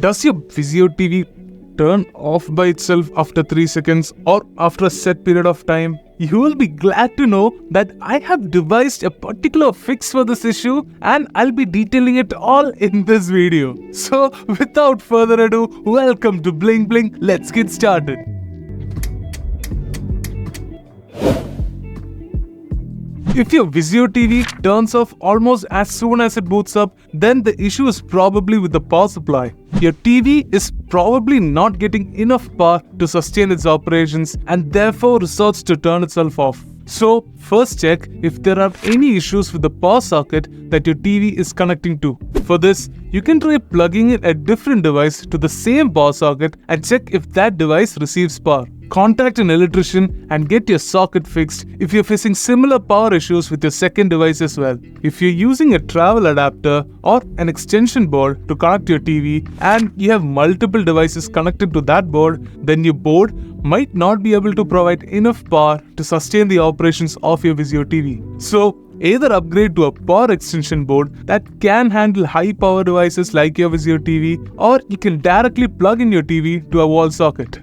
Does your Vizio TV turn off by itself after 3 seconds or after a set period of time? You will be glad to know that I have devised a particular fix for this issue and I'll be detailing it all in this video. So without further ado, welcome to Bling Bling. Let's get started. If your Vizio TV turns off almost as soon as it boots up, then the issue is probably with the power supply. Your TV is probably not getting enough power to sustain its operations and therefore resorts to turn itself off. So, first check if there are any issues with the power socket that your TV is connecting to. For this, you can try plugging in a different device to the same power socket and check if that device receives power. Contact an electrician and get your socket fixed if you're facing similar power issues with your second device as well. If you're using a travel adapter or an extension board to connect your TV and you have multiple devices connected to that board, then your board might not be able to provide enough power to sustain the operations of your Vizio TV. So, either upgrade to a power extension board that can handle high power devices like your Vizio TV, or you can directly plug in your TV to a wall socket.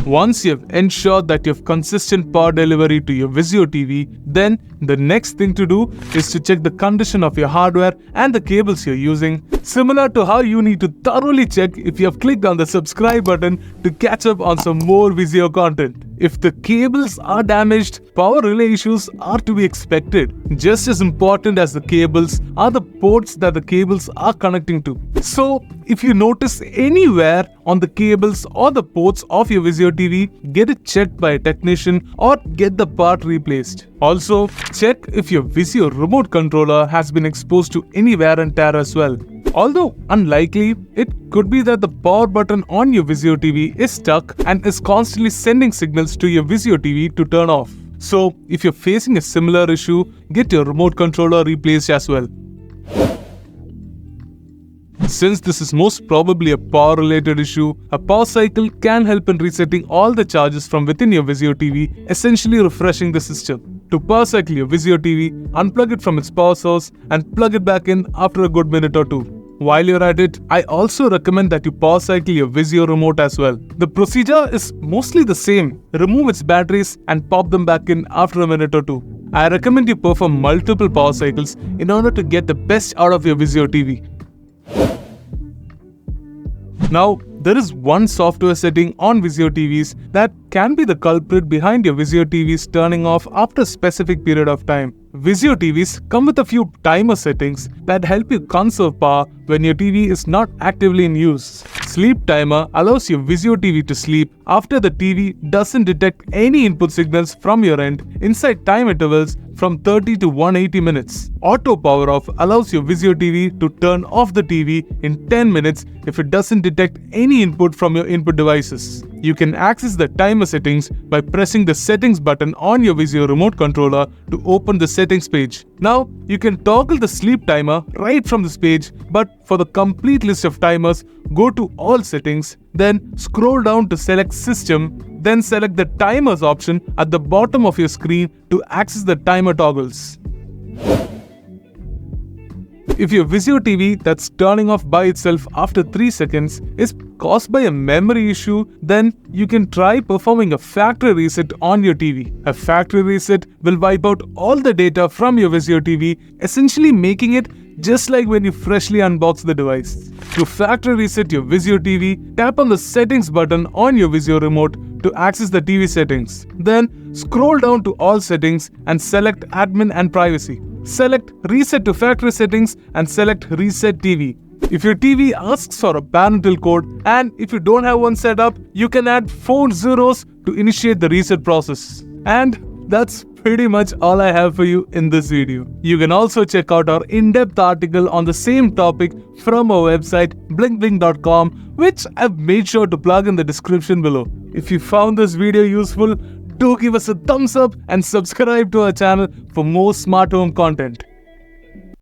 Once you have ensured that you have consistent power delivery to your Vizio TV, then the next thing to do is to check the condition of your hardware and the cables you're using, similar to how you need to thoroughly check if you have clicked on the subscribe button to catch up on some more Vizio content. If the cables are damaged, power relay issues are to be expected. Just as important as the cables are the ports that the cables are connecting to. So, if you notice any wear on the cables or the ports of your Vizio TV, get it checked by a technician or get the part replaced. Also, check if your Vizio remote controller has been exposed to any wear and tear as well. Although unlikely, it could be that the power button on your Vizio TV is stuck and is constantly sending signals to your Vizio TV to turn off. So, if you're facing a similar issue, get your remote controller replaced as well. Since this is most probably a power related issue, a power cycle can help in resetting all the charges from within your Vizio TV, essentially refreshing the system. To power cycle your Vizio TV, unplug it from its power source and plug it back in after a good minute or two. While you're at it, I also recommend that you power cycle your Vizio remote as well. The procedure is mostly the same. Remove its batteries and pop them back in after a minute or two. I recommend you perform multiple power cycles in order to get the best out of your Vizio TV. Now, there is one software setting on Vizio TVs that can be the culprit behind your Vizio TVs turning off after a specific period of time. Vizio TVs come with a few timer settings that help you conserve power when your TV is not actively in use. Sleep timer allows your Vizio TV to sleep after the TV doesn't detect any input signals from your end inside time intervals from 30 to 180 minutes. Auto power off allows your Vizio TV to turn off the TV in 10 minutes if it doesn't detect any input from your input devices. You can access the timer settings by pressing the settings button on your Vizio remote controller to open the settings page. Now, you can toggle the sleep timer right from this page, but for the complete list of timers, go to all settings, then scroll down to select system, then select the timers option at the bottom of your screen to access the timer toggles. If your Vizio TV that's turning off by itself after 3 seconds is caused by a memory issue, then you can try performing a factory reset on your TV. A factory reset will wipe out all the data from your Vizio TV, essentially making it just like when you freshly unbox the device. To factory reset your Vizio TV, tap on the settings button on your Vizio remote to access the TV settings. Then scroll down to all settings and select admin and privacy. Select reset to factory settings and select reset TV. If your TV asks for a parental code and if you don't have one set up, you can add 4 zeros to initiate the reset process. And that's pretty much all I have for you in this video. You can also check out our in-depth article on the same topic from our website blingbling.com, which I've made sure to plug in the description below. If you found this video useful, do give us a thumbs up and subscribe to our channel for more smart home content.